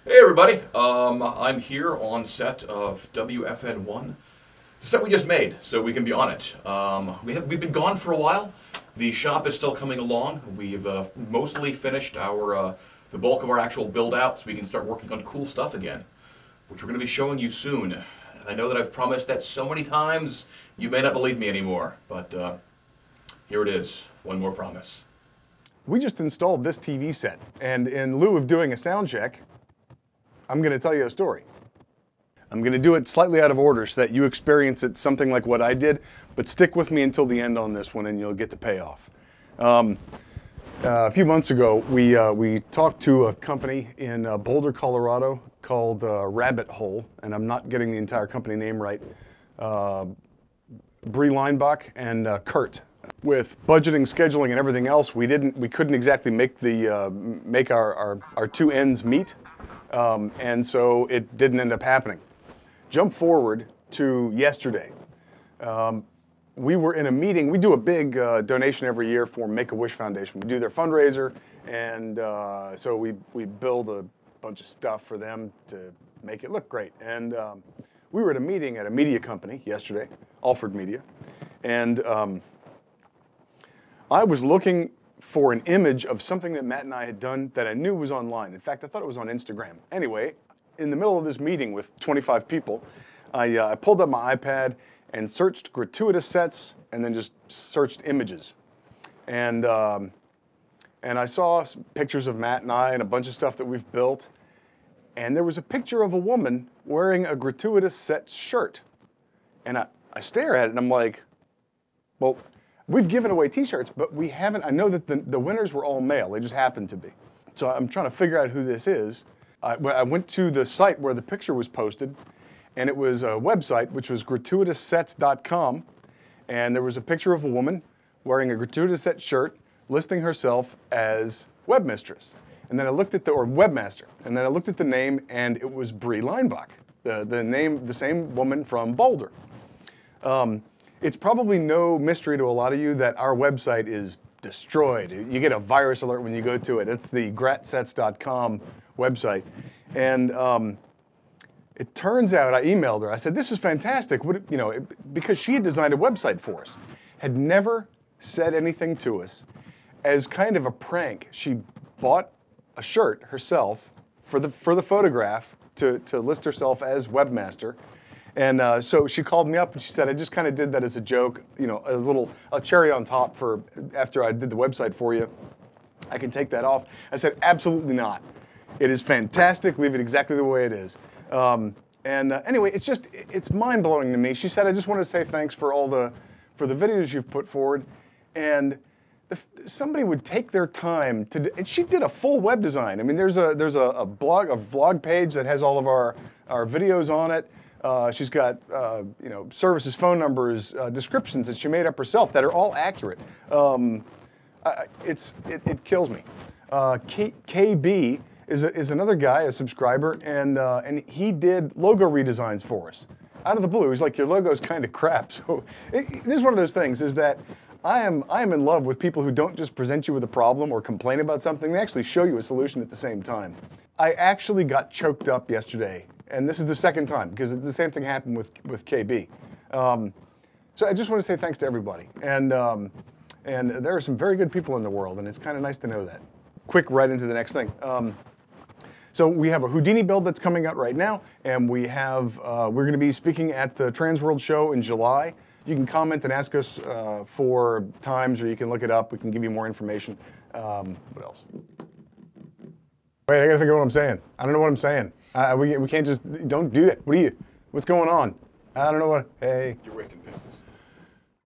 Hey everybody, I'm here on set of WFN1, the set we just made, so we can be on it. We've been gone for a while. The shop is still coming along. We've mostly finished the bulk of our actual build out, so we can start working on cool stuff again, which we're going to be showing you soon. And I know that I've promised that so many times, you may not believe me anymore, but here it is, one more promise. We just installed this TV set, and in lieu of doing a sound check, I'm going to tell you a story. I'm going to do it slightly out of order so that you experience it something like what I did, but stick with me until the end on this one and you'll get the payoff. A few months ago, we talked to a company in Boulder, Colorado called Rabbit Hole, and I'm not getting the entire company name right, Bree Leinbach and Kurt. With budgeting, scheduling, and everything else, we couldn't exactly make our two ends meet. And so it didn't end up happening. Jump forward to yesterday. We were in a meeting. We do a big donation every year for Make-A-Wish Foundation. We do their fundraiser, and so we build a bunch of stuff for them to make it look great. And we were at a meeting at a media company yesterday, Alfred Media, and I was looking for an image of something that Matt and I had done that I knew was online. In fact, I thought it was on Instagram. Anyway, in the middle of this meeting with 25 people, I pulled up my iPad and searched gratuitous sets and then just searched images. And I saw some pictures of Matt and I and a bunch of stuff that we've built. And there was a picture of a woman wearing a gratuitous set shirt. And I stare at it and I'm like, well, we've given away t-shirts, but we haven't. I know that the winners were all male. They just happened to be. So I'm trying to figure out who this is. I went to the site where the picture was posted, and it was a website, which was gratuitoussets.com, and there was a picture of a woman wearing a gratuitous set shirt, listing herself as webmistress. And then I looked at or webmaster, and then I looked at the name, and it was Bree Leinbach, the same woman from Boulder. It's probably no mystery to a lot of you that our website is destroyed. You get a virus alert when you go to it. It's the gratsets.com website. And it turns out, I emailed her. I said, this is fantastic. Because she had designed a website for us. Had never said anything to us. As kind of a prank, she bought a shirt herself for the photograph to list herself as webmaster. And so she called me up and she said, I just kind of did that as a joke, a cherry on top for after I did the website for you. I can take that off. I said, absolutely not. It is fantastic. Leave it exactly the way it is. Anyway, it's mind-blowing to me. She said, I just want to say thanks for the videos you've put forward. And somebody would take their time and she did a full web design. I mean, there's a vlog page that has all of our videos on it. She's got services, phone numbers, descriptions that she made up herself that are all accurate. It kills me. KB is another guy, a subscriber, and he did logo redesigns for us. Out of the blue, he's like, your logo's kind of crap. So this is one of those things, is that I am in love with people who don't just present you with a problem or complain about something, they actually show you a solution at the same time. I actually got choked up yesterday. And this is the second time, because the same thing happened with KB. So I just want to say thanks to everybody. And there are some very good people in the world, and it's kind of nice to know that. Quick, right into the next thing. So we have a Houdini build that's coming out right now, and we're going to be speaking at the Transworld show in July. You can comment and ask us for times, or you can look it up. We can give you more information. What else? Wait, I got to think of what I'm saying. I don't know what I'm saying. We can't just, don't do that. What's going on? I don't know what, hey. You're wasting pieces.